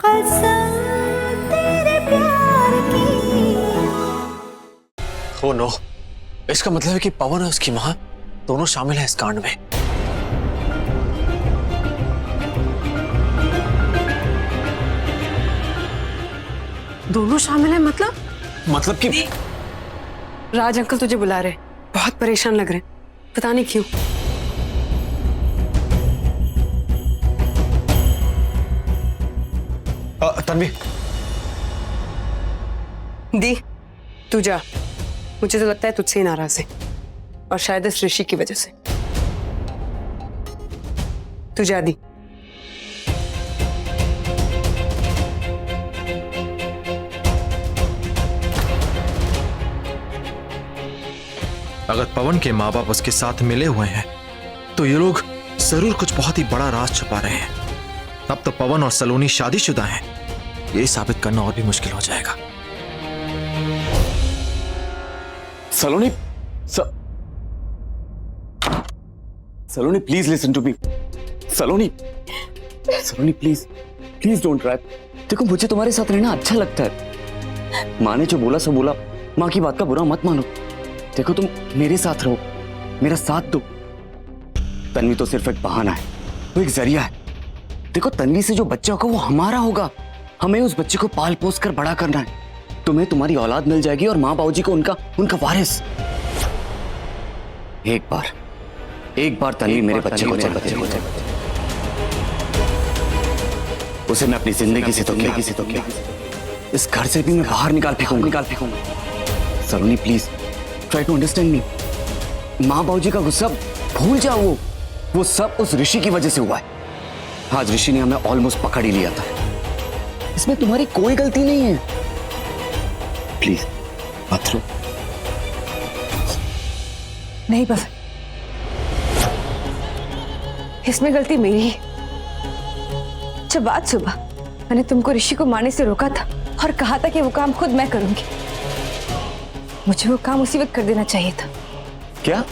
कसम तेरे प्यार की। ओ नो, इसका मतलब है कि पवन और उसकी मां दोनों शामिल हैं इस कांड में। दोनों शामिल हैं मतलब कि राज अंकल तुझे बुला रहे, बहुत परेशान लग रहे, पता नहीं क्यों। तन्वी, दी तू जा, मुझे तो लगता है तुझसे ही नाराज है और शायद इस ऋषि की वजह से। तू जा दी। अगर पवन के माँ बाप उसके साथ मिले हुए हैं तो ये लोग जरूर कुछ बहुत ही बड़ा राज छुपा रहे हैं। अब तो पवन और सलोनी शादीशुदा हैं, ये साबित करना और भी मुश्किल हो जाएगा। Saloni, Saloni please listen to me. Saloni, Saloni please, please don't cry. देखो मुझे तुम्हारे साथ रहना अच्छा लगता है। माँ ने जो बोला सो बोला, माँ की बात का बुरा मत मानो। देखो तुम मेरे साथ रहो, मेरा साथ दो। तन्वी तो सिर्फ एक बहाना है, वो एक जरिया है। देखो तन्वी से जो बच्चा होगा वो हमारा होगा, हमें उस बच्चे को पाल पोस कर बड़ा करना है। तुम्हें तुम्हारी औलाद मिल जाएगी और माँ बाबूजी को उनका वारिस। एक बार तन्वी मेरे बच्चे को उसे मैं अपनी जिंदगी से तो क्या इस घर से भी मैं बाहर निकाल फेंकूंगा। Saloni please try to understand me. माँ बाबूजी का गुस्सा भूल जाओ, वो सब उस ऋषि की वजह से हुआ है। आज ऋषि ने हमें ऑलमोस्ट पकड़ ही लिया था, इसमें तुम्हारी कोई गलती नहीं है। प्लीज मत रो। नहीं बस इसमें गलती मेरी ही। जब आज सुबह मैंने तुमको ऋषि को मारने से रोका था और कहा था कि वो काम खुद मैं करूंगी, मुझे वो काम उसी वक्त कर देना चाहिए था। क्या?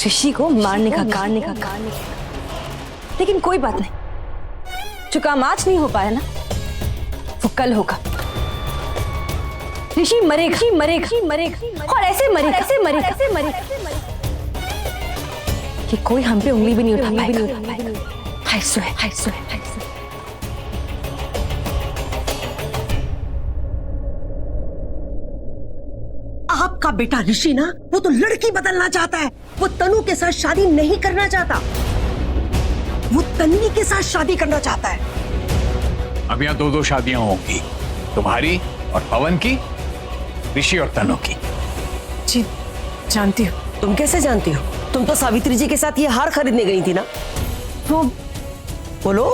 ऋषि को मारने का लेकिन कोई बात नहीं, जो काम आज नहीं हो पाया ना वो कल होगा। ऋषि मरेगा और ऐसे मरेगा कि कोई हम पे उंगली भी नहीं उठा पाएगा। हाय स्वे। आपका बेटा ऋषि ना, वो तो लड़की बदलना चाहता है। वो तनु के साथ शादी नहीं करना चाहता, वो तन्वी के साथ शादी करना चाहता है। अब यहाँ दो शादियां होंगी, तुम्हारी और पवन की, ऋषि और तनु की। जी जानती हो। तुम कैसे जानती हो? तुम तो सावित्री जी के साथ ये हार खरीदने गई थी ना। वो बोलो।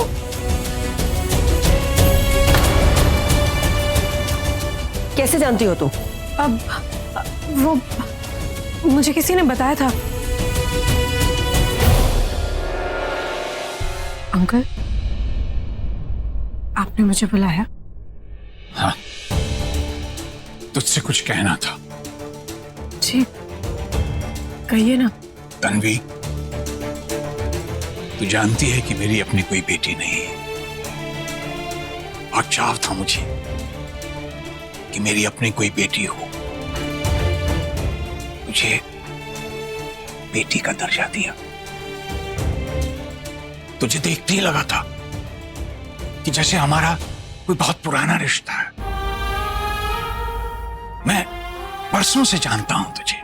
कैसे जानती हो तुम? अब वो मुझे किसी ने बताया था। अंकल, आपने मुझे बुलाया? हाँ, तुझसे कुछ कहना था। जी कहिए ना। तन्वी, तू जानती है कि मेरी अपनी कोई बेटी नहीं है और चाह था मुझे कि मेरी अपनी कोई बेटी हो। मुझे बेटी का दर्जा दिया। तुझे देखते ही लगा था कि जैसे हमारा कोई बहुत पुराना रिश्ता है। मैं परसों से जानता हूं तुझे,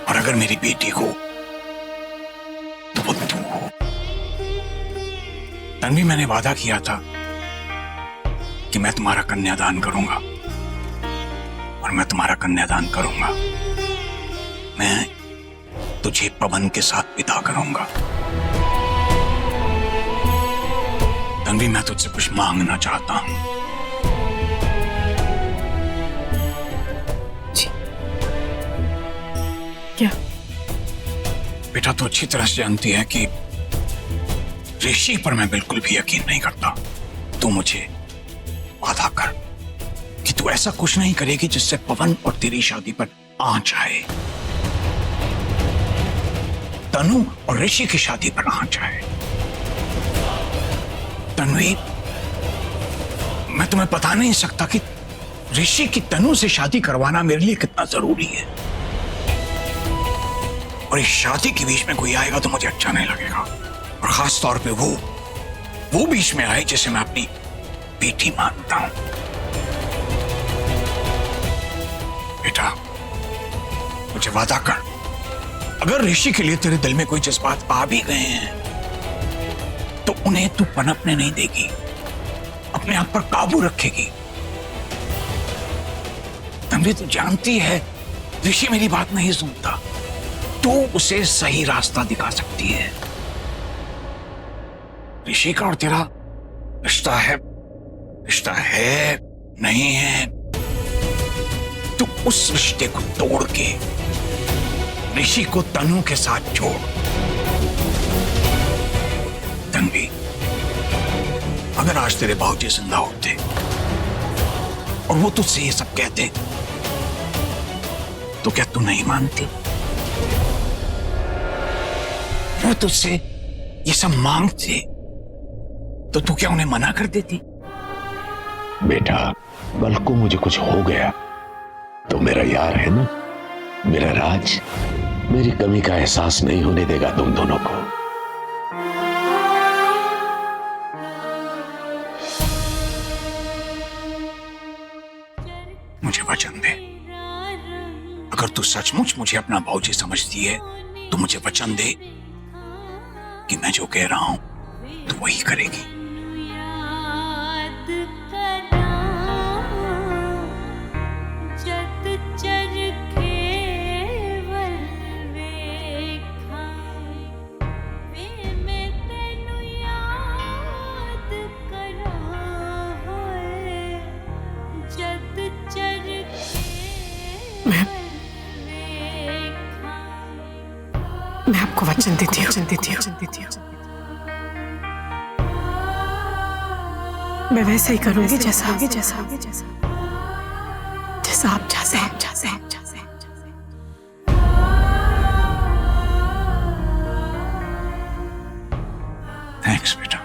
और अगर मेरी बेटी हो तो वो तू हो। तन्वी, मैंने वादा किया था कि मैं तुम्हारा कन्यादान करूंगा, और मैं तुम्हारा कन्यादान करूंगा। मैं तुझे पवन के साथ विदा करूंगा। तन्वी, मैं तुझसे कुछ मांगना चाहता हूं। क्या? बेटा, तू अच्छी तरह से जानती है कि ऋषि पर मैं बिल्कुल भी यकीन नहीं करता। तू मुझे वादा कर कि तू ऐसा कुछ नहीं करेगी जिससे पवन और तेरी शादी पर आंच आए, तनु और ऋषि की शादी पर आंच आए। तन्वी, मैं तुम्हें बता नहीं सकता कि ऋषि की तनु से शादी करवाना मेरे लिए कितना जरूरी है। और इस शादी के बीच में कोई आएगा तो मुझे अच्छा नहीं लगेगा, और खास तौर पे वो बीच में आए जिसे मैं अपनी बेटी मानता हूं। बेटा, मुझे वादा कर, अगर ऋषि के लिए तेरे दिल में कोई जज्बात आ भी गए हैं तो उन्हें तू पनपने नहीं देगी, अपने आप पर काबू रखेगी। तन्वी, तू जानती है ऋषि मेरी बात नहीं सुनता, तू उसे सही रास्ता दिखा सकती है। ऋषि का और तेरा रिश्ता है नहीं है, तू उस रिश्ते को तोड़ के ऋषि को तनु के साथ जोड़। तन्वी, अगर आज तेरे बाबूजी जिंदा होते और वो तुझसे ये सब कहते तो क्या तू नहीं मानती? वो तुझसे ये सब मांगते तो तू क्या उन्हें मना कर देती? बेटा, कल को मुझे कुछ हो गया तो मेरा यार है ना, मेरा राज, मेरी कमी का एहसास नहीं होने देगा तुम दोनों को। मुझे वचन दे, अगर तू सचमुच मुझे अपना भाऊजी समझती है तो मुझे वचन दे कि मैं जो कह रहा हूं तो वही करेगी। मैं आपको वचन देती हूँ। मैं वैसे ही करूंगी जैसा आप चाहते हैं। थैंक्स बेटा,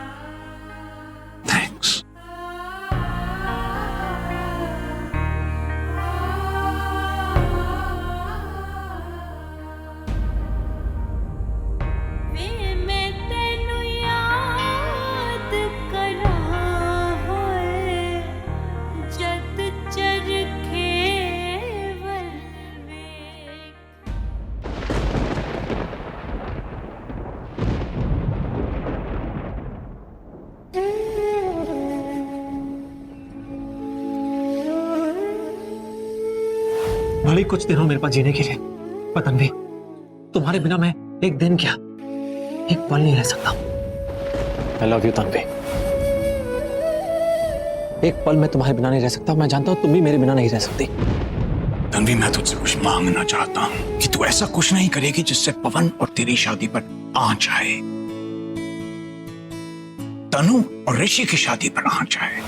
थैंक्स। भले कुछ दिन हो मेरे पास जीने के लिए, पर तन्वी, तुम्हारे बिना मैं एक दिन क्या, एक पल नहीं रह सकता। I love you Tanvi. एक पल मैं तुम्हारे बिना नहीं रह सकता। मैं जानता हूं तुम भी मेरे बिना नहीं रह सकती। तन्वी, मैं तुझसे कुछ मांगना चाहता हूं कि तू ऐसा कुछ नहीं करेगी जिससे पवन और तेरी शादी पर आंच आए, तनु और ऋषि की शादी पर आंच आए।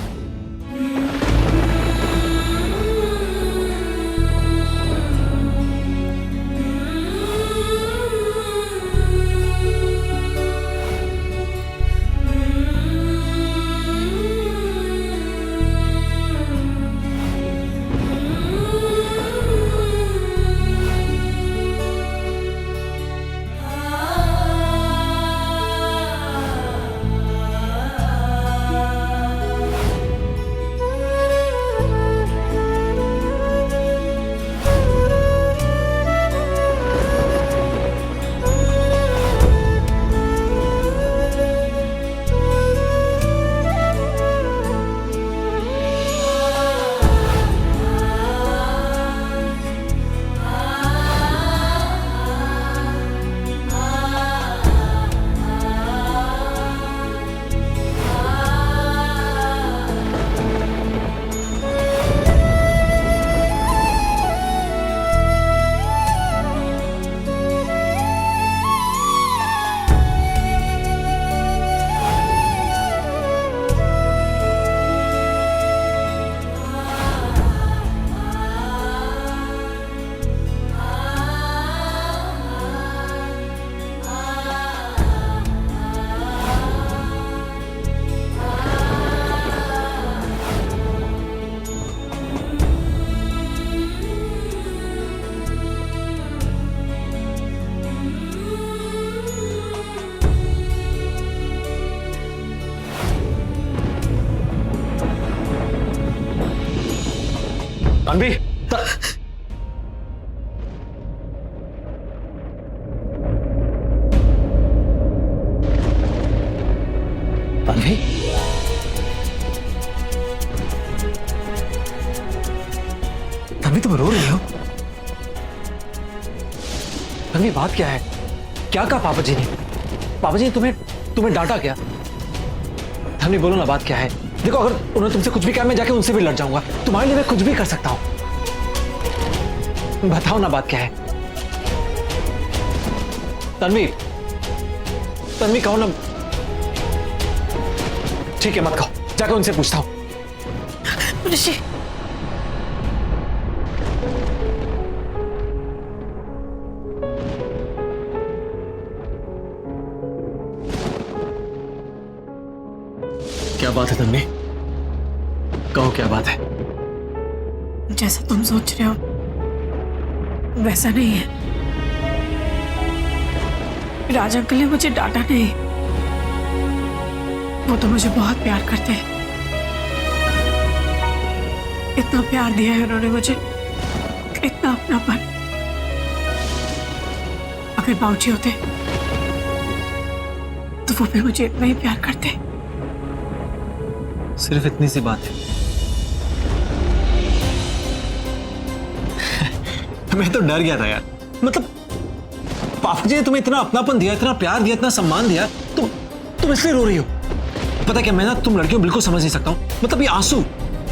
तन्वी तन्वी तन्वी तुम रो रही हो? तन्वी बात क्या है? क्या कहा पापा जी ने? पापा जी ने तुम्हें डांटा क्या? तन्वी बोलो ना, बात क्या है? देखो, अगर उन्होंने तुमसे कुछ भी कहा मैं जाके उनसे भी लड़ जाऊंगा। तुम्हारे लिए मैं कुछ भी कर सकता हूं। बताओ ना, बात क्या है? तन्वी तन्वी कहो ना। ठीक है, मत कहो, जाकर उनसे पूछता हूं। ऋषि, क्या बात है तन्वी? कहो, क्या बात है? जैसा तुम सोच रहे हो वैसा नहीं है। राज अंकल ने मुझे डांटा नहीं, वो तो मुझे बहुत प्यार करते हैं। इतना प्यार दिया है उन्होंने मुझे, इतना अपनापन। अगर बाबूजी होते तो वो भी मुझे इतना ही प्यार करते। सिर्फ इतनी सी बात है। मैं तो डर गया था यार। मतलब पापा जी ने तुम्हें इतना अपनापन दिया, इतना प्यार दिया, इतना सम्मान दिया, तुम इसलिए रो रही हो? पता क्या, मैं ना तुम लड़कियों बिल्कुल समझ नहीं सकता हूं। मतलब ये आंसू,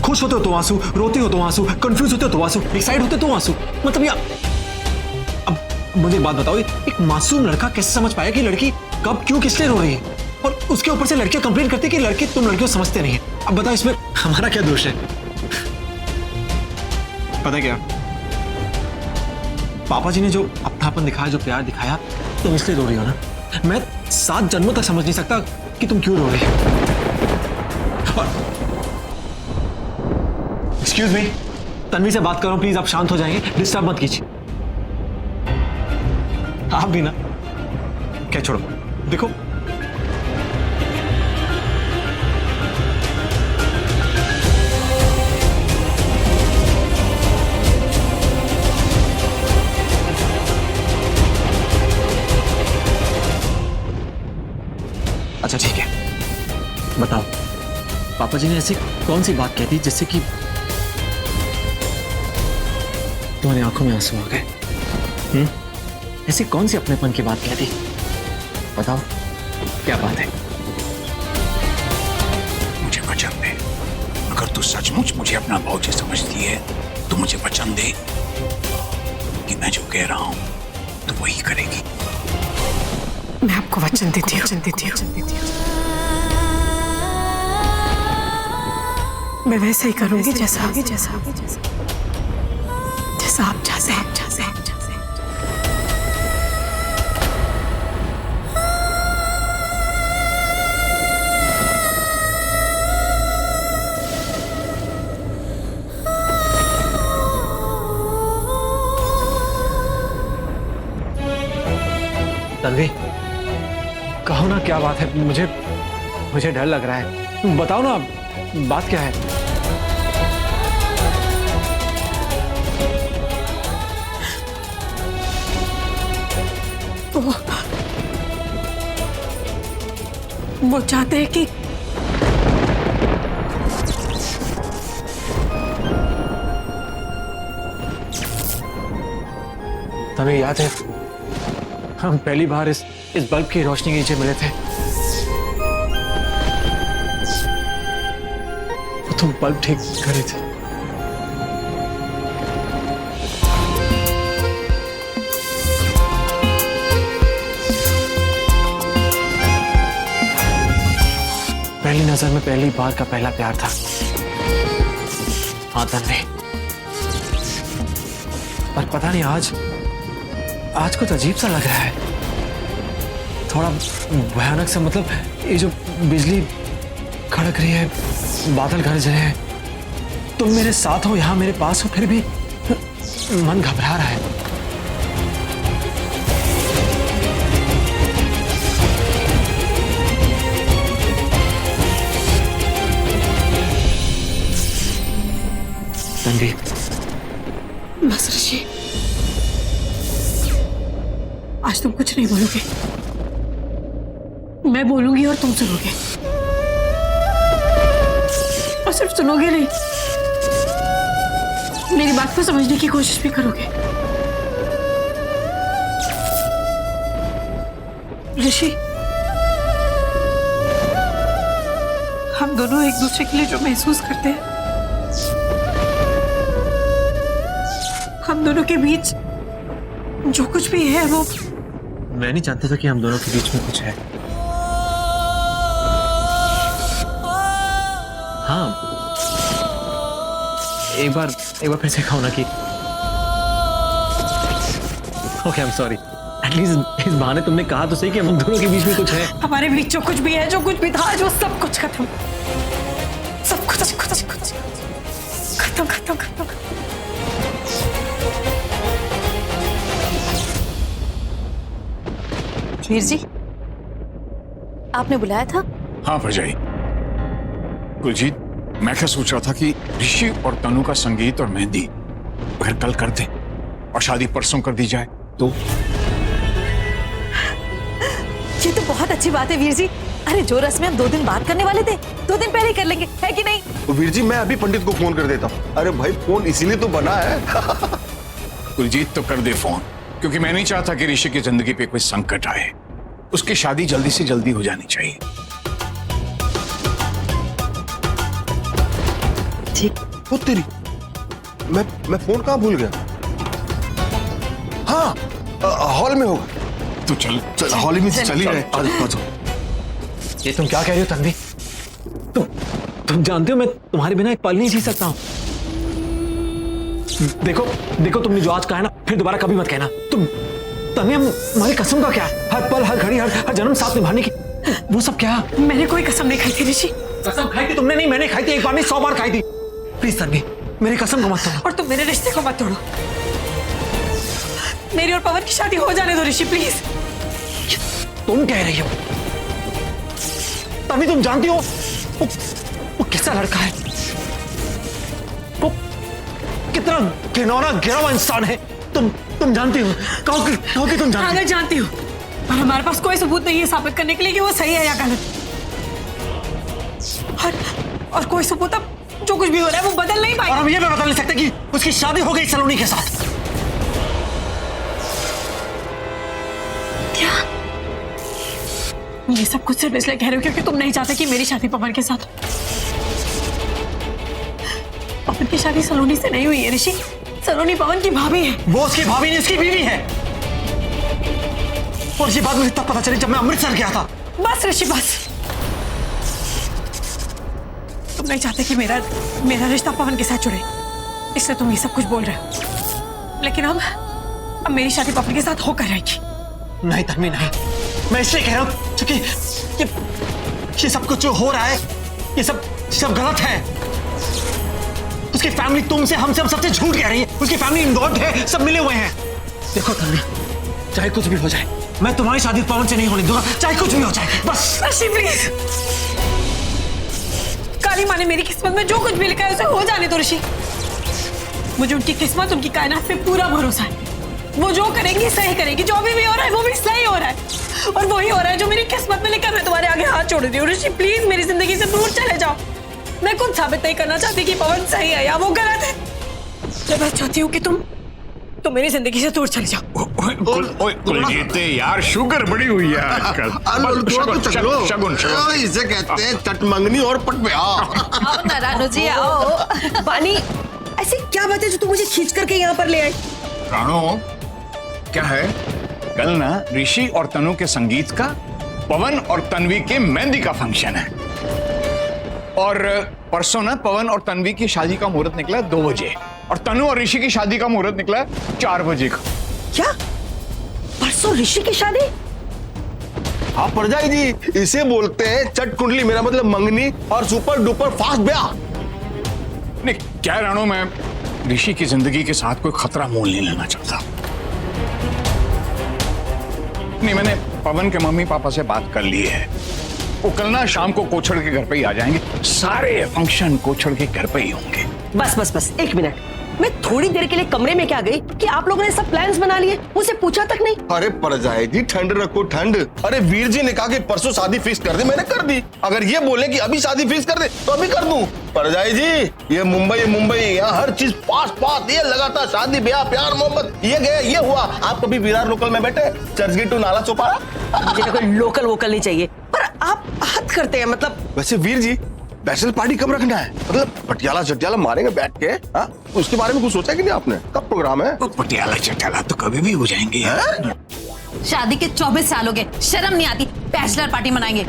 खुश होते हो तो आंसू, रोती हो तो आंसू, कंफ्यूज होते हो तो आंसू, एक्साइट होते तो आंसू। मतलब ये अब मुझे एक बात बताओ, एक मासूम लड़का कैसे समझ पाया कि लड़की कब क्यों किस लिए रो रही है? और उसके ऊपर से लड़कियां कंप्लेन करती कि लड़के तुम लड़कियों समझते नहीं है। अब बताओ, इसमें हमारा क्या दोष है? पता क्या, पापा जी ने जो अपनापन दिखाया, जो प्यार दिखाया, तुम इसलिए रो रही हो ना। मैं 7 जन्मों तक समझ नहीं सकता कि तुम क्यों रो रही हो। एक्सक्यूज मी, तन्वी से बात करो प्लीज। आप शांत हो जाएंगे, डिस्टर्ब मत कीजिए। आप भी ना। क्या छोड़ो, देखो अच्छा ठीक है, बताओ पापा जी ने ऐसी कौन सी बात कह दी जिससे कि तुम्हारी आंखों में आंसू आ गए? ऐसी कौन सी अपनेपन की बात कह दी? बताओ, क्या बात है? मुझे वचन दे, अगर तू सचमुच मुझे अपना भाऊजी समझती है तो मुझे वचन दे कि मैं जो कह रहा हूं तो वही करेगी। मैं आपको वचन देती हूँ। मैं वैसे ही करूंगी जैसा आप चाहते हैं। तन्वी कहो ना, क्या बात है? मुझे डर लग रहा है। बताओ ना, बात क्या है? वो चाहते हैं कि तुम्हें याद है हम पहली बार इस बल्ब की रोशनी के नीचे मिले थे? तुम बल्ब ठीक कर रहे थे। पहली नजर में पहली बार का पहला प्यार था। हाँ तन्वी, पर पता नहीं आज कुछ अजीब सा लग रहा है, थोड़ा भयानक सा। मतलब ये जो बिजली खड़क रही है, बादल गरज रहे हैं, तुम मेरे साथ हो, यहां मेरे पास हो, फिर भी मन घबरा रहा है। तन्वी बस ऋषि, आज तुम कुछ नहीं बोलोगे, मैं बोलूंगी और तुम सुनोगे, और सिर्फ सुनोगे नहीं, मेरी बात को समझने की कोशिश भी करोगे। ऋषि, हम दोनों एक दूसरे के लिए जो महसूस करते हैं, हम दोनों के बीच जो कुछ भी है वो, मैं नहीं जानता था कि हम दोनों के बीच में कुछ है। हाँ, एक बार फिर से कहो ना कि okay, I am sorry. At least इस बहाने तुमने कहा तो सही कि हम दोनों के बीच में कुछ है। हमारे बीच जो कुछ भी है, जो कुछ भी था, जो सब कुछ खत्म, सब कुछ खत्म खत्म खत्म। वीर जी, आपने बुलाया था? हाँ भरजाई। कुलजीत, मैं क्या सोच रहा था कि ऋषि और तनु का संगीत और मेहंदी अगर कल कर दें और शादी परसों कर दी जाए तो? ये तो बहुत अच्छी बात है वीर जी। अरे जो रस्में हम 2 दिन बाद करने वाले थे, 2 दिन पहले ही कर लेंगे, है कि नहीं? तो वीर जी, मैं अभी पंडित को फोन कर देता हूँ। अरे भाई, फोन इसीलिए तो बना है। कुलजीत, तो कर दे फोन, क्योंकि मैं नहीं चाहता कि ऋषि की जिंदगी पे कोई संकट आए। उसकी शादी जल्दी से जल्दी हो जानी चाहिए। ठीक। वो तेरी, मैं फोन कहाँ भूल गया? हाँ, हॉल में होगा। तो चल हॉल में चल ही रहे। ये तुम क्या कह रही हो तन्वी? तुम जानते हो मैं तुम्हारे बिना एक पल नहीं जी सकता हूँ। देखो तुमने जो आज कहा है ना, फिर दोबारा कभी मत कहना। तन्वी, हमारी कसम का क्या है? हर पल, हर घड़ी, हर जन्म साथ निभाने की, वो सब क्या? मैंने कोई कसम नहीं खाई थी ऋषि। कसम खाई थी तुमने? नहीं, मैंने खाई थी, एक बार नहीं 100 बार खाई थी। प्लीज तन्वी, मेरी कसम को मत तोड़ो। और तुम मेरे रिश्ते को मत तोड़ो। मेरी और पवन की शादी हो जाने दो ऋषि, प्लीज। तुम कह रही हो? तभी तुम जानती हो वो कैसा लड़का है, वो कितना घिनौना गिरा इंसान है। तुम जानती हो? कहो कि तुम जानती हो? मैं जानती हूँ, पर हमारे पास कोई सबूत नहीं है साबित करने के लिए कि वो सही है या गलत। और कोई सबूत अब जो कुछ भी हो रहा है वो बदल नहीं पाएगा। और हम ये भी बता नहीं सकते कि उसकी शादी हो गई सलोनी के साथ। क्या? ये सब कुछ सिर्फ इसलिए कह रहे हो क्योंकि तुम नहीं चाहते कि मेरी शादी पवन के साथ? पवन की शादी सलोनी से नहीं हुई है ऋषि। सलोनी पवन की भाभी है। वो उसकी भाभी नहीं, उसकी बीवी है। और ये बात मुझे तब पता चली जब मैं अमृतसर गया था। बस ऋषि, बस। तुम नहीं चाहते कि मेरा रिश्ता पवन के साथ जुड़े, इसलिए तुम ये सब कुछ बोल रहे हो। लेकिन अब मेरी शादी पवन के साथ होकर रहेगी। नहीं तन्वी, नहीं। मैं इसलिए कह रहा हूं क्योंकि ये सब कुछ जो हो रहा है, ये सब गलत है। उसकी फैमिली तुमसे, हमसे, हम सबसे झूठ कह रही है। उसकी फैमिली इन्वॉल्व है, सब मिले हुए हैं। देखो तन्वी, चाहे कुछ भी हो जाए, मैं तुम्हारी शादी पवन से नहीं होने दूंगा, चाहे कुछ भी हो जाए। बस ऋषि, प्लीज। काली माँ ने मेरी किस्मत में जो कुछ भी लिखा है उसे हो जाने दो ऋषि। मुझे उनकी किस्मत, उनकी कायनात पे पूरा भरोसा है। वो जो करेंगी सही करेंगी। जो भी हो रहा है वो भी सही हो रहा है, और वही हो रहा है जो मेरी किस्मत में लिखा। मैं तुम्हारे आगे हाथ छोड़ रही हूँ ऋषि, प्लीज मेरी जिंदगी से दूर चले जाओ। मैं खुद साबित नहीं करना चाहती कि पवन सही है या वो गलत है। मैं बस चाहती हूँ कि तुम मेरी जिंदगी से दूर चले जाओ। कुलजीत यार, शुगर बड़ी हुई है आजकल। शगुन इसे कहते हैं चटमंगनी और पटव्याह। आओ ना रानू जी, आओ। बानी, ऐसी क्या बात है जो तुम मुझे खींच करके यहाँ पर ले आई? राणो, क्या है, कल ना ऋषि और तनु के संगीत का, पवन और तन्वी के मेहंदी का फंक्शन है। और परसों ना पवन और तन्वी की शादी का मुहूर्त निकला 2 बजे, और तनु और ऋषि की शादी का मुहूर्त निकला 4 बजे का। क्या? परसों ऋषि की शादी? हाँ परजाई जी, इसे बोलते हैं चट कुंडली, मेरा मतलब मंगनी, और सुपर डुपर फास्ट ब्याह। नहीं, क्या राणो, मैं ऋषि की जिंदगी के साथ कोई खतरा मोल नहीं लेना चाहता। नहीं, मैंने पवन के मम्मी पापा से बात कर ली है। वो कल ना शाम को कोछड़ के घर पे ही आ जाएंगे। सारे फंक्शन कोछड़ के घर पे ही होंगे। बस 1 मिनट। मैं थोड़ी देर के लिए कमरे में क्या गई कि आप लोगों ने सब प्लान्स बना लिए, मुझसे पूछा तक नहीं। अरे परजाई जी ठंड रखो ठंड। अरे वीर जी ने कहा कि परसों शादी फिक्स कर दे, मैंने कर दी। अगर ये बोले कि अभी शादी फिक्स कर दे तो अभी कर दूं। परजाई जी ये मुंबई, यहाँ हर चीज पास पास, ये लगातार शादी ब्याह प्यार मोहब्बत, ये गया ये हुआ। आप कभी विरार लोकल में बैठे, चर्च गेट टू नाला चौपारा? मुझे कोई लोकल वोकल नहीं चाहिए, पर आप हद करते हैं। मतलब वैसे वीर जी बैचलर पार्टी कब रखना है? मतलब पटियाला चटियाला मारेंगे बैठ के? हाँ उसके बारे में कुछ सोचा कि नहीं आपने? कब प्रोग्राम है? वो पटियाला चटियाला तो कभी भी हो जाएंगे यार। शादी के 24 साल हो गए, शर्म नहीं आती, बैचलर पार्टी मनाएंगे।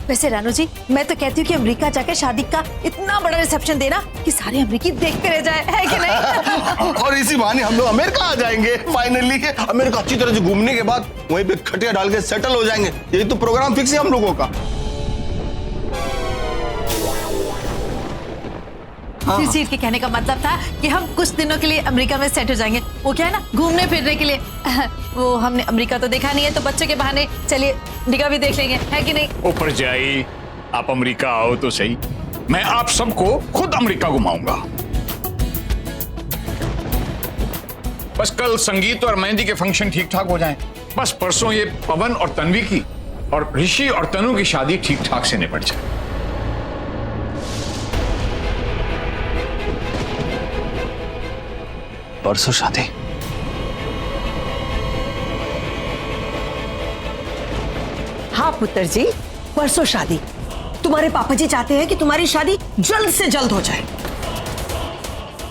वैसे रानू जी, मैं तो कहती हूँ कि अमेरिका जाकर शादी का इतना बड़ा रिसेप्शन देना कि सारे अमेरिकी देखते रह जाए, है कि नहीं? और इसी बहाने हम लोग अमेरिका आ जाएंगे फाइनली। अमेरिका अच्छी तरह से घूमने के बाद वहीं पे खटिया डाल के सेटल हो जाएंगे। यही तो प्रोग्राम फिक्स है हम लोगों का। वीर के कहने का मतलब था कि हम कुछ दिनों के लिए अमेरिका में सेट हो जाएंगे। वो क्या है ना, घूमने फिरने के लिए। वो हमने अमेरिका तो देखा नहीं है, तो बच्चों के बहाने चलिए अमेरिका भी देख लेंगे, है कि नहीं? ऊपर जाई, आप अमेरिका आओ तो सही, मैं आप सबको खुद अमेरिका घुमाऊंगा। बस कल संगीत और मेहंदी के फंक्शन ठीक ठाक हो जाएं। बस परसों ये पवन और तन्वी की और ऋषि और तनु की शादी ठीक ठाक से निपट जाए। परसों शादी? हाँ पुत्र जी, परसों शादी। तुम्हारे पापा जी चाहते हैं कि तुम्हारी शादी जल्द से जल्द हो जाए।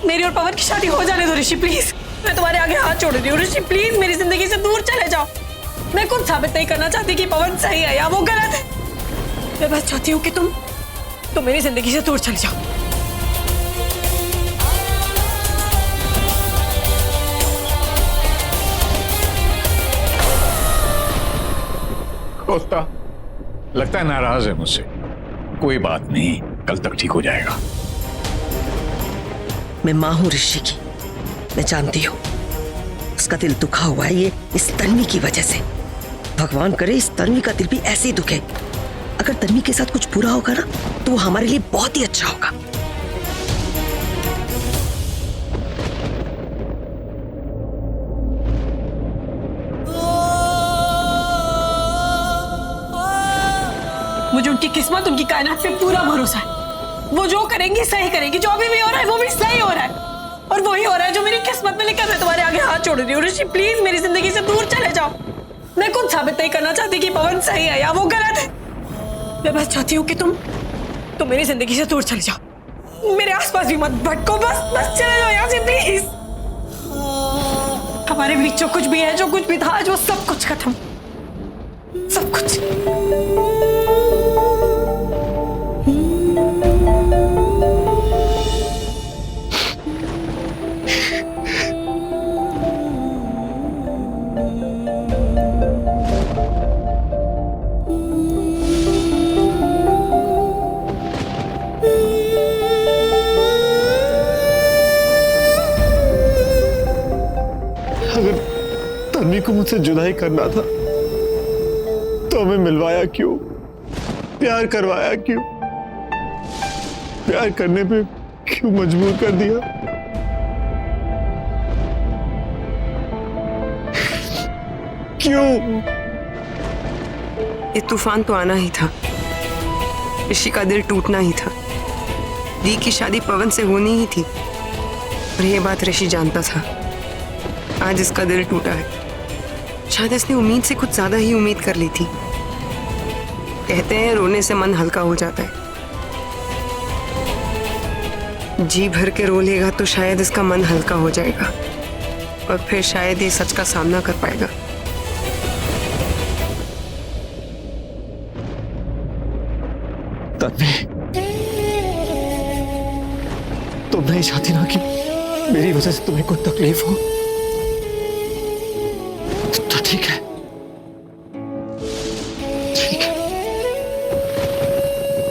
मेरी और पवन की शादी हो जाने दो ऋषि, प्लीज। मैं तुम्हारे आगे हाथ जोड़ रही हूँ ऋषि, प्लीज मेरी जिंदगी से दूर चले जाओ। मैं खुद साबित नहीं करना चाहती कि पवन सही है या वो गलत है। मैं बस चाहती हूँ कि तुम मेरी जिंदगी से दूर चले जाओ। होता लगता है नाराज है मुझसे। कोई बात नहीं, कल तक ठीक हो जाएगा। मैं माँ हूँ ऋषि की, मैं जानती हूँ उसका दिल दुखा हुआ है ये इस तन्वी की वजह से। भगवान करे इस तन्वी का दिल भी ऐसे ही दुखे। अगर तन्वी के साथ कुछ बुरा होगा ना तो वो हमारे लिए बहुत ही अच्छा होगा। मुझे उनकी किस्मत, उनकी कायनात पे पूरा भरोसा है। वो जो करेंगी सही करेंगी, जो अभी भी हो रहा है वो भी सही हो रहा है, और वही हो रहा है जो मेरी किस्मत में लिखा है। मैं तुम्हारे आगे हाथ जोड़ रही हूँ ऋषि, प्लीज मेरी जिंदगी से दूर चले जाओ। मैं खुद साबित नहीं करना चाहती कि पवन सही है या वो गलत है। मैं बस चाहती हूँ कि तुम मेरी जिंदगी से दूर चले जाओ। मेरे आसपास भी मत भटको, बस चले जाओ यहाँ से प्लीज। हमारे बीच जो कुछ भी है, जो कुछ भी था, आज वो सब कुछ खत्म, सब कुछ। अगर तन्वी को मुझसे जुदाई करना था तो हमें मिलवाया क्यों? प्यार करवाया क्यों? प्यार करने पे क्यों मजबूर कर दिया? क्यों? ये तूफान तो आना ही था, ऋषि का दिल टूटना ही था। दी की शादी पवन से होनी ही थी, और ये बात ऋषि जानता था। आज इसका दिल टूटा है। शायद इसने उम्मीद से कुछ ज्यादा ही उम्मीद कर ली थी। कहते हैं रोने से मन हल्का हो जाता है। जी भर के रो लेगा तो शायद इसका मन हल्का हो जाएगा, और फिर शायद ये सच का सामना कर पाएगा। तन्वी, तुम नहीं चाहती ना कि मेरी वजह से तुम्हें कोई तकलीफ हो? तो ठीक है, ठीक है,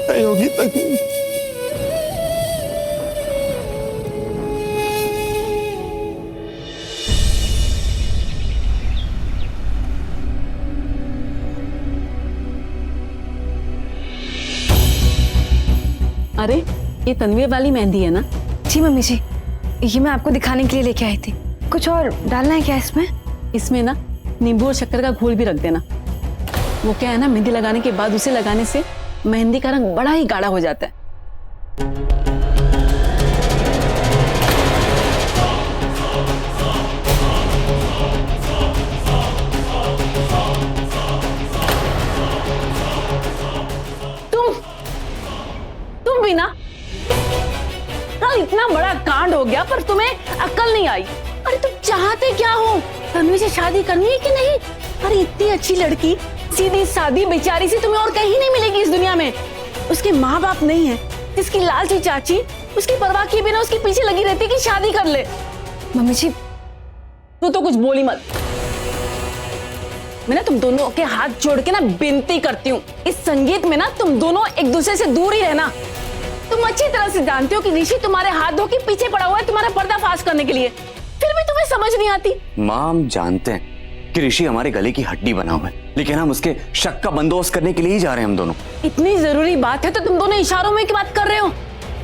नहीं होगी तकलीफ। अरे ये तन्वी वाली मेहंदी है ना? जी मम्मी जी, ये मैं आपको दिखाने के लिए लेके आई थी। कुछ और डालना है क्या इसमें? इसमें ना नींबू और शक्कर का घोल भी रख देना। वो क्या है ना, मेहंदी लगाने के बाद उसे लगाने से मेहंदी का रंग बड़ा ही गाढ़ा हो जाता है। तुम भी ना, कल इतना बड़ा कांड हो गया पर तुम्हें अक्ल नहीं आई। अरे तुम चाहते क्या हो? तन्वी से शादी करनी है कि नहीं? अरे इतनी अच्छी लड़की, सीधी सादी बेचारी सी तुम्हें और कहीं नहीं मिलेगी इस दुनिया में। उसके माँ बाप नहीं है, जिसकी लालची चाची उसकी परवाह किए बिना उसके पीछे लगी रहती कि शादी कर ले। मम्मी जी, तू तो कुछ बोली मत। मैं ना तुम दोनों के हाथ जोड़ के ना विनती करती हूँ, इस संगीत में ना तुम दोनों एक दूसरे से दूर ही रहना। तुम अच्छी तरह से जानते हो कि ऋषि तुम्हारे हाथ धो के पीछे पड़ा हुआ है तुम्हारा पर्दाफाश करने के लिए, फिर भी तुम्हें समझ नहीं आती। माँ, हम जानते हैं कि ऋषि हमारे गले की हड्डी बना हुआ है, लेकिन हम उसके शक का बंदोबस्त करने के लिए ही जा रहे हैं हम दोनों। इतनी जरूरी बात है तो तुम दोनों इशारों में की बात कर रहे हो।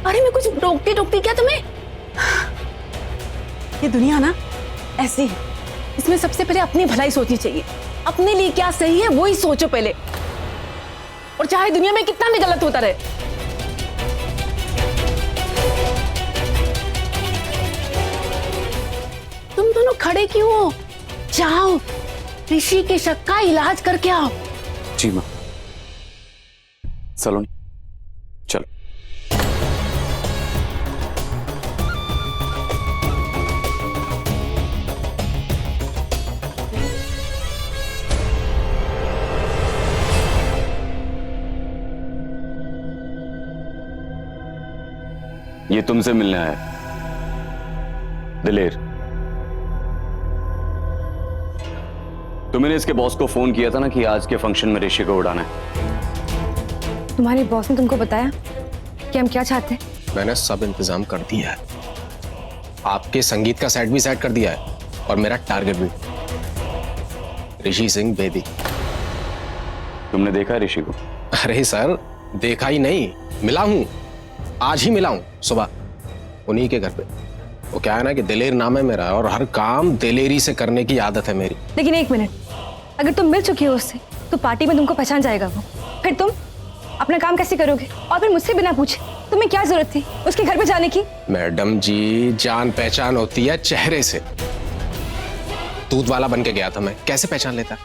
अरे मैं कुछ टोकती क्या तुम्हें? ये दुनिया ना ऐसी है, इसमें सबसे पहले अपनी भलाई सोचनी चाहिए। अपने लिए क्या सही है वो ही सोचो पहले, और चाहे दुनिया में कितना भी गलत होता रहे। तुम दोनों खड़े क्यों हो? जाओ ऋषि के शक का इलाज करके आओ। जी माँ। सलोनी चलो। ये तुमसे मिलने आया दिलेर। तुमने इसके बॉस को फोन किया था ना कि आज के फंक्शन में ऋषि को उड़ाना है। तुम्हारे बॉस ने तुमको बताया कि हम क्या चाहते हैं? मैंने सब इंतजाम कर दिया है, आपके संगीत का सेट भी सेट कर दिया है, और मेरा टारगेट भी, ऋषि सिंह बेदी। तुमने देखा ऋषि को? अरे सर, देखा ही नहीं, मिला हूं, आज ही मिला हूं सुबह उन्हीं के घर पे। वो क्या है ना कि दिलेर नाम है मेरा, और हर काम दिलेरी से करने की आदत है मेरी। लेकिन एक मिनट, अगर तुम मिल चुकी हो उससे तो पार्टी में तुमको पहचान जाएगा वो, फिर तुम अपना काम कैसे करोगे? और फिर मुझसे बिना पूछे तुम्हें क्या जरूरत थी उसके घर पे जाने की? मैडम जी, जान पहचान होती है चेहरे से। दूध वाला बन के गया था मैं, कैसे पहचान लेता?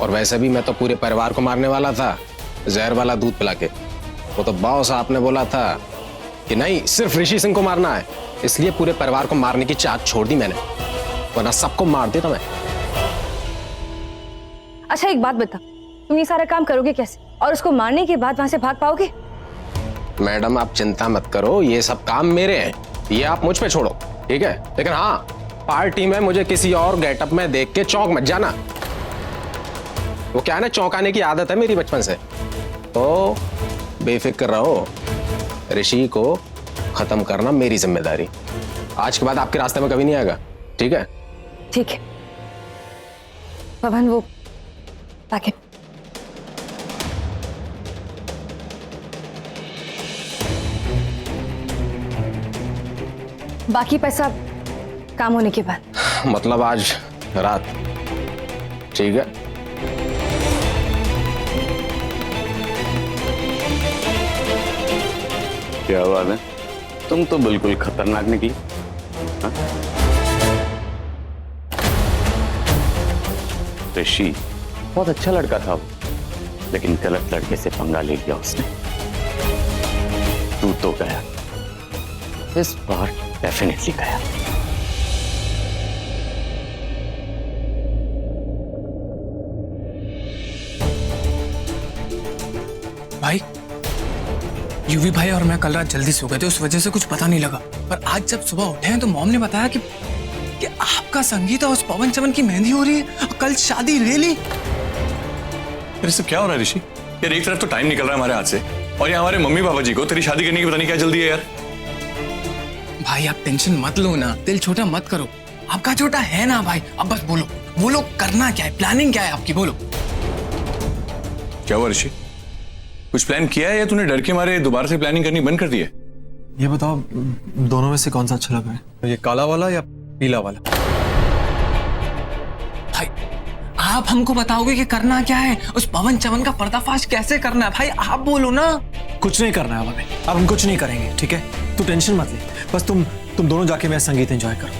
और वैसे भी मैं तो पूरे परिवार को मारने वाला था, जहर वाला दूध पिला के। वो तो बॉस आपने बोला था कि नहीं, सिर्फ ऋषि सिंह को मारना है, इसलिए पूरे परिवार को मारने की चाहत छोड़ दी मैंने, वरना सबको मार देता मैं। अच्छा एक बात बता, तुम ये सारा काम करोगे कैसे, और उसको मारने के बाद वहां से भाग पाओगे? मैडम आप चिंता मत करो, ये सब काम मेरे हैं, ये आप मुझ पे छोड़ो, ठीक है? लेकिन हाँ, पार्टी में मुझे किसी और गेटअप में देख के चौंक मत जाना। वो क्या है ना, चौंकाने की आदत है मेरी बचपन से। तो बेफिक्र रहो, ऋषि को खत्म करना मेरी जिम्मेदारी। आज के बाद आपके रास्ते में कभी नहीं आएगा, ठीक है? ठीक है पवन, वो पैकेट। बाकी पैसा काम होने के बाद। मतलब आज रात, ठीक है? क्या बात है, तुम तो बिल्कुल खतरनाक निकली। ऋषि बहुत अच्छा लड़का था वो, लेकिन गलत लड़के से पंगा ले लिया उसने। तू तो गया, इस बार डेफिनेटली गया। भाई, यूवी भाई और मैं कल रात जल्दी सो गए थे, उस वजह से कुछ पता नहीं लगा। पर आज जब सुबह उठे हैं तो मॉम ने बताया कि आपका संगीत और उस पवन चमन की मेहंदी हो रही है, और कल शादी रियली। ये सब क्या हो रहा है ऋषि? यार एक तरफ तो टाइम निकल रहा है हमारे हाथ से, और ये हमारे मम्मी पापा जी को तेरी शादी करने की पता नहीं क्या जल्दी है यार। भाई आप टेंशन मत लो ना, दिल छोटा मत करो। आपका छोटा है ना भाई, अब बस बोलो बोलो, करना क्या है, प्लानिंग क्या है आपकी, बोलो। क्या हुआ ऋषि? कुछ प्लान किया है या तूने डर के मारे दोबारा से प्लानिंग करनी बंद कर दी है? ये बताओ दोनों में से कौन सा अच्छा लग रहा है, ये काला वाला या पीला वाला? भाई आप हमको बताओगे कि करना क्या है, उस पवन चमन का पर्दाफाश कैसे करना है? भाई आप बोलो ना। कुछ नहीं करना है अब हमें, अब हम कुछ नहीं करेंगे, ठीक है? तू टेंशन मत ले, बस तुम दोनों जाके मेरा संगीत एंजॉय करो।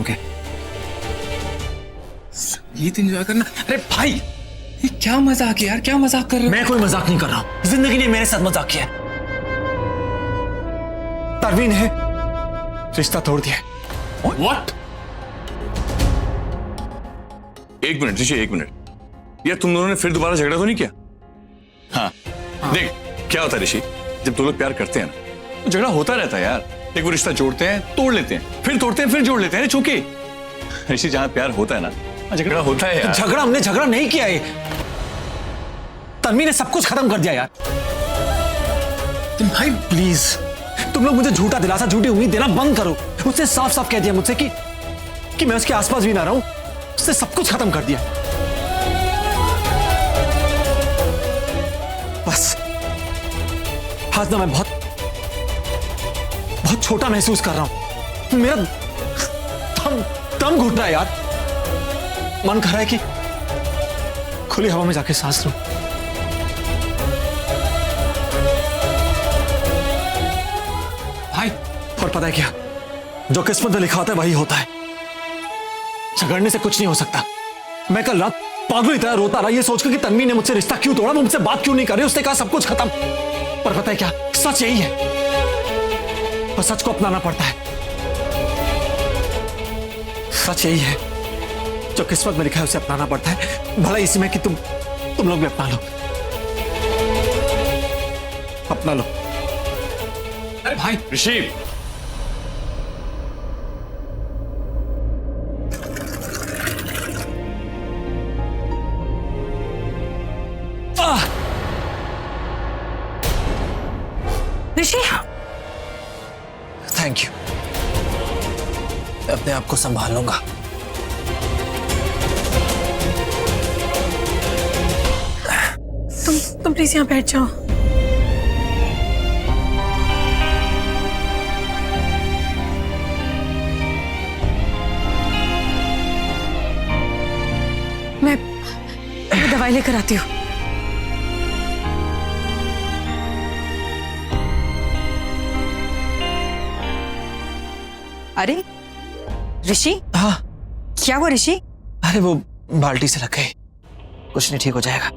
ओके? संगीत एंजॉय करना? अरे भाई ये क्या मजाक है यार, क्या मजाक कर रहे हो? मैं कोई मजाक नहीं कर रहा हूं, जिंदगी ने मेरे साथ मजाक किया है। परवीन है रिश्ता तोड़ दिया। व्हाट? एक मिनट ऋषि, एक मिनट। यार तुम दोनों ने फिर दोबारा झगड़ा तो नहीं किया? हाँ देख क्या होता है ऋषि, जब दो लोग प्यार करते हैं ना तो झगड़ा होता रहता है यार। एक वो रिश्ता जोड़ते हैं, तोड़ लेते हैं, फिर तोड़ते हैं, फिर जोड़ लेते हैं। चूंकि ऋषि जहां प्यार होता है ना झगड़ा होता है यार। झगड़ा हमने झगड़ा नहीं किया है, तन्वी ने सब कुछ खत्म कर दिया यार। तुम भाई प्लीज, तुम लोग मुझे झूठा दिलासा, झूठी उम्मीद देना बंद करो। उसने साफ साफ कह दिया मुझसे कि मैं उसके आसपास भी ना रहूं। उसने सब कुछ खत्म कर दिया। बस आज ना मैं बहुत छोटा महसूस कर रहा हूं। मेरा दम घुट रहा है यार। मन कर रहा है कि खुली हवा में जाके सांस लूं। भाई और पता है क्या, जो किस्मत में लिखा होता है वही होता है। झगड़ने से कुछ नहीं हो सकता। मैं कल रात पागल की तरह रोता रहा ये सोचकर कि तन्वी ने मुझसे रिश्ता क्यों तोड़ा, वो मुझसे बात क्यों नहीं कर रही। उसने कहा सब कुछ खत्म, पर पता है क्या, सच यही है। और सच को अपनाना पड़ता है। सच यही है, जो किस्मत में लिखा है उसे अपनाना पड़ता है। भला इसमें कि तुम लोग भी अपना लो, अपना लो। अरे भाई ऋषि ऋषि थैंक यू, मैं अपने आप को संभाल लूंगा। तुम प्लीज यहाँ बैठ जाओ। मैं दवाई लेकर आती हूँ। अरे ऋषि, हाँ क्या हुआ ऋषि? अरे वो बाल्टी से लग गई, कुछ नहीं, ठीक हो जाएगा।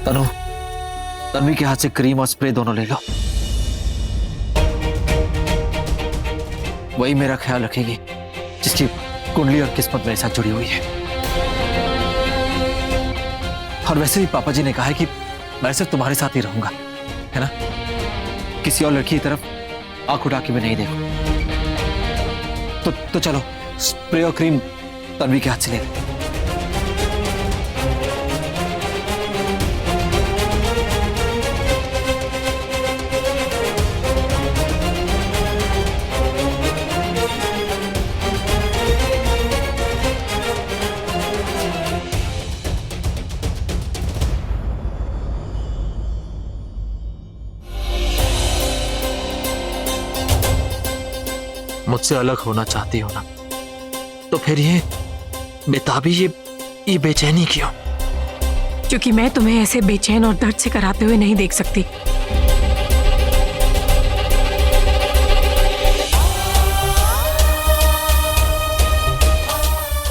तनु, तन्वी के हाथ से क्रीम और स्प्रे दोनों ले लो। वही मेरा ख्याल रखेगी जिसकी कुंडली और किस्मत मेरे साथ जुड़ी हुई है। और वैसे भी पापा जी ने कहा है कि मैं सिर्फ तुम्हारे साथ ही रहूंगा, है ना? किसी और लड़की की तरफ आंख उठा के मैं नहीं देखूं। तो चलो स्प्रे और क्रीम तन्वी के हाथ से ले लेते। मुझसे अलग होना चाहती हो ना, तो फिर ये बेताबी, ये बेचैनी क्यों? क्योंकि मैं तुम्हें ऐसे बेचैन और दर्द से कराते हुए नहीं देख सकती।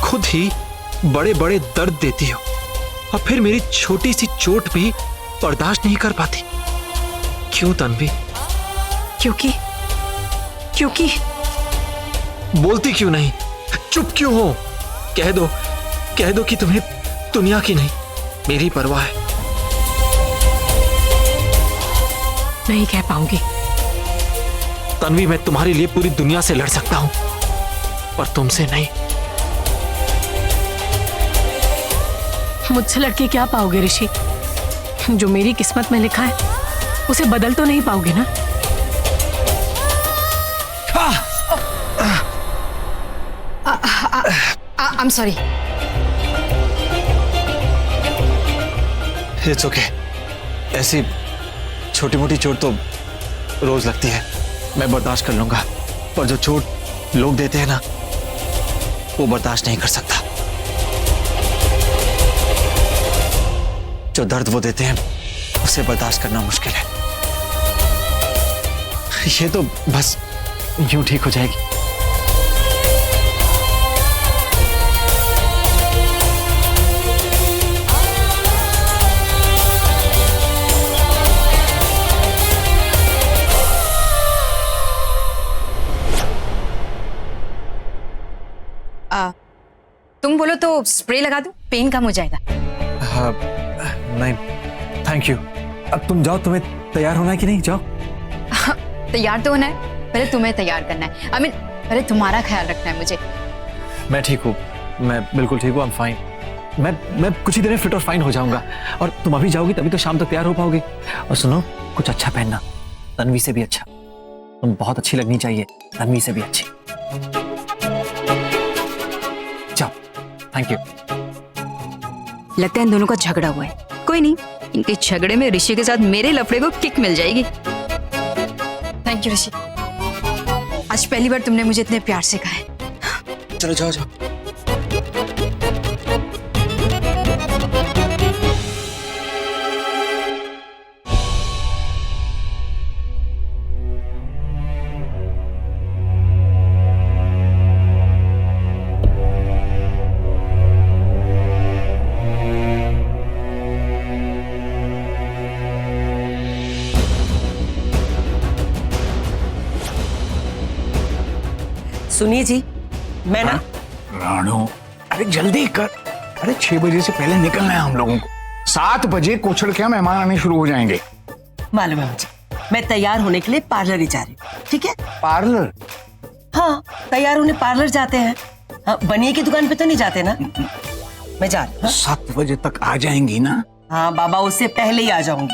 खुद ही बड़े बड़े दर्द देती हो और फिर मेरी छोटी सी चोट भी बर्दाश्त नहीं कर पाती। क्यों तन्वी? क्योंकि बोलती क्यों नहीं? चुप क्यों हो? कह दो कि तुम्हें दुनिया की नहीं मेरी परवाह है। नहीं कह पाऊंगी। तन्वी, मैं तुम्हारे लिए पूरी दुनिया से लड़ सकता हूं, पर तुमसे नहीं। मुझसे लड़के क्या पाओगे ऋषि? जो मेरी किस्मत में लिखा है उसे बदल तो नहीं पाओगे ना? हाँ, I am sorry. It's okay. ऐसी छोटी मोटी चोट तो रोज लगती है, मैं बर्दाश्त कर लूंगा, पर जो चोट लोग देते हैं ना, वो बर्दाश्त नहीं कर सकता। जो दर्द वो देते हैं उसे बर्दाश्त करना मुश्किल है। ये तो बस यूं ठीक हो जाएगी। तुम बोलो तो स्प्रे लगा दूं, पेन कम हो जाएगा। हाँ, नहीं थैंक यू। अब तुम जाओ, तुम्हें तैयार होना है कि नहीं? जाओ। तैयार तो होना है, पहले तुम्हें तैयार करना है। आई मीन पहले तुम्हारा ख्याल रखना है मुझे। मैं ठीक हूँ, मैं बिल्कुल ठीक हूँ, आई एम फाइन। मैं कुछ ही देर में फिट और फाइन हो जाऊंगा, और तुम अभी जाओगी तभी तो शाम तक तैयार हो पाओगे। और सुनो, कुछ अच्छा पहनना, तन्वी से भी अच्छा। तुम बहुत अच्छी लगनी चाहिए, तन्वी से भी अच्छी। जाओ, थैंक यू। लगता है इन दोनों का झगड़ा हुआ है। कोई नहीं, इनके झगड़े में ऋषि के साथ मेरे लफड़े को किक मिल जाएगी। थैंक यू ऋषि, आज पहली बार तुमने मुझे इतने प्यार से कहा है। चलो जाओ जाओ। सुनिए जी, मैं ना राणो, अरे जल्दी कर। अरे 6 बजे से पहले निकलना है हम लोगों को। 7 बजे कोछड़ के मेहमान आने शुरू हो जाएंगे। मालूम है मुझे, मैं तैयार होने के लिए पार्लर ही जा रही हूँ। ठीक है? पार्लर? हाँ, तैयार होने पार्लर जाते हैं। हाँ, बनिए की दुकान पे तो नहीं जाते ना। मैं जा रही हूँ। 7 बजे तक आ जाएंगी ना? हाँ बाबा, उससे पहले ही आ जाऊंगी।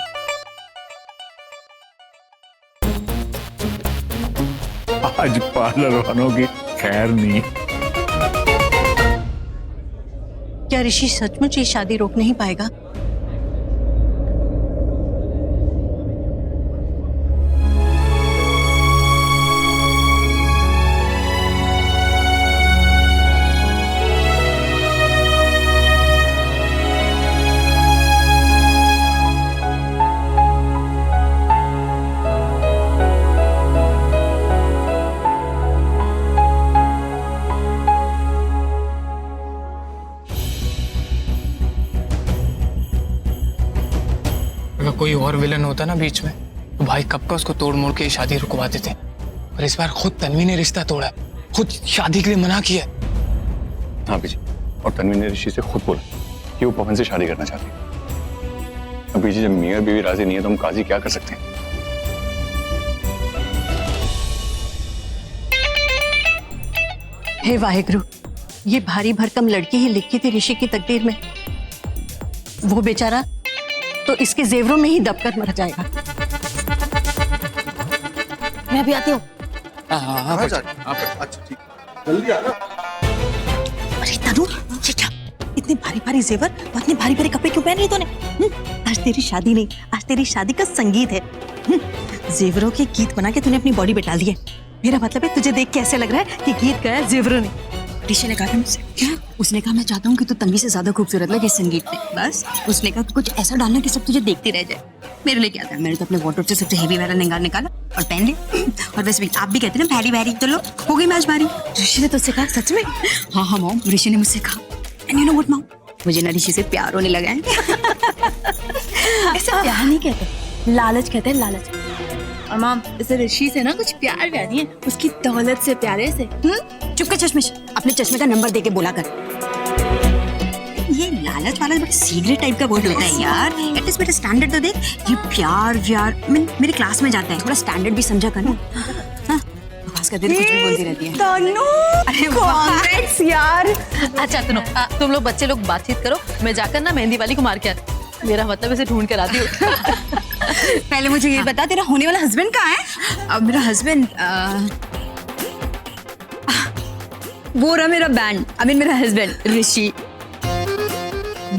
आज पार्लर वालों की खैर नहीं। क्या ऋषि सचमुच ये शादी रोक नहीं पाएगा? अगर कोई और विलन होता ना बीच में, तो भाई कब का उसको तोड़ मोड़ के ये शादी रुकवा देते। पर इस बार खुद तन्वी ने रिश्ता तोड़ा है, खुद शादी के लिए मना किया। हाँ बीजी, और तन्वी ने ऋषि से खुद बोला कि वो पवन से शादी करना चाहती है। अब बीजी, जब मियां बीवी राजी नहीं है तो हम काजी क्या कर सकते हैं? हे वाहिगुरु, ये भारी भरकम लड़की ही लिखी थी ऋषि की तकदीर में। वो बेचारा तो इसके जेवरों में ही दबकर मर जाएगा। मैं भी आती हूँ। अच्छा ठीक, जल्दी आना। अरे तनु, ये क्या इतने भारी भारी जेवर, तो इतने भारी भारी कपड़े क्यों पहन लिए तूने? आज तेरी शादी नहीं, आज तेरी शादी का संगीत है। जेवरों के गीत बना के तूने अपनी बॉडी पे डाल दिए। मेरा मतलब है, तुझे देख के ऐसे लग रहा है कि गीत गाया जेवरों ने। ऋषि ने कहा था मुझसे, क्या? उसने कहा मैं चाहता हूँ कि तू तन्वी से ज्यादा खूबसूरत लगे संगीत में। बस उसने कहा कुछ ऐसा डालना कि सब तुझे देखते रह जाए। मेरे लिए क्या था, मैंने तो अपने वार्डरोब से सबसे हेवी वाला लहंगा निकाला और पहन लिया। और वैसे भी आप भी कहते हैं ना भारी भारी, तो लो हो गई मैच भारी। ऋषि ने तुझसे कहा? सच में? हाँ हाँ मॉम, ऋषि ने मुझसे कहा। And you know what mom, मुझे ना ऋषि से प्यार होने लगा है। ऐसा प्यार नहीं कहते, लालच कहते हैं, लालच। और मॉम, इसे ऋषि से ना कुछ प्यार नहीं है, उसकी दौलत से प्यार है। चुप कर चश्मिश, अपने चश्मे का नंबर दे के बोला कर। ये लालच वाला बड़ा सीक्रेट टाइप का वर्ड होता है यार। एटलीस्ट बेटा स्टैंडर्ड तो देख। ये प्यार व्यार मेरे क्लास में जाता है, थोड़ा स्टैंडर्ड भी समझा कर ना। बकवास करती कुछ भी बोलती रहती है। अरे कांग्रेट्स यार। अच्छा सुनो, तुम लोग बच्चे लोग बातचीत करो, मैं जाकर ना मेहंदी वाली को मार के आती। मेरा मतलब इसे ढूंढ कर आती हूँ। पहले मुझे ये बता, तेरा होने वाला हस्बैंड कहाँ है? अब मेरा हस्बैंड वो रहा मेरा बैंड, आई मीन मेरा हस्बैंड ऋषि।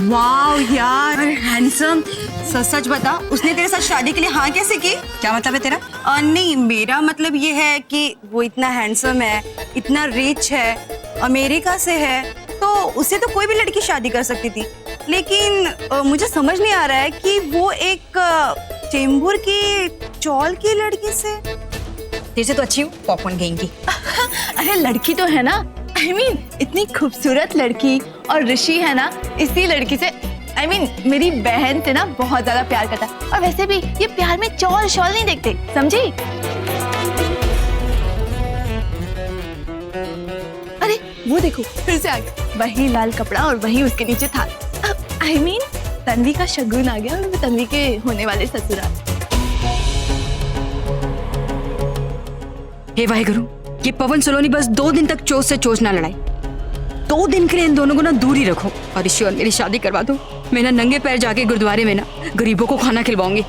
वाह यार हैंडसम। सच बता, उसने तेरे साथ शादी के लिए हाँ कैसे की? क्या मतलब है तेरा? नहीं, मेरा मतलब ये है कि वो इतना हैंडसम है, इतना रिच है, अमेरिका से है, तो उससे तो कोई भी लड़की शादी कर सकती थी। लेकिन मुझे समझ नहीं आ रहा है कि वो एक चेंबूर की चौल की लड़की से। तेरे से तो अच्छी हूँ पॉपकॉर्न कहेंगी। अरे लड़की तो है ना, आई मीन इतनी खूबसूरत लड़की, और ऋषि है ना इसी लड़की से, आई मीन मेरी बहन से ना बहुत ज्यादा प्यार करता है। और वैसे भी ये प्यार में चौल शौल नहीं देखते, समझी? अरे वो देखो फिर से आ गया, वही लाल कपड़ा और वही उसके नीचे था। आई मीन तन्वी का शगुन आ गया, और तन्वी के होने वाले ससुराल। हे वाहेगुरु, ये पवन सलोनी बस 2 दिन तक चोच से चोच ना लड़ाई। 2 दिन के लिए इन दोनों को ना दूर ही रखो, और ऋषि और मेरी शादी करवा दो। मैं ना नंगे पैर जाके गुरुद्वारे में ना गरीबों को खाना खिलवाऊंगी।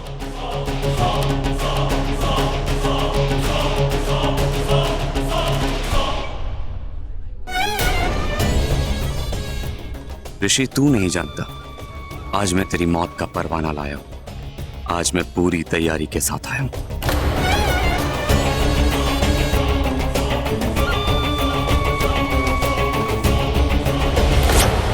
ऋषि, तू नहीं जानता, आज मैं तेरी मौत का परवाना लाया हूं। आज मैं पूरी तैयारी के साथ आया हूं।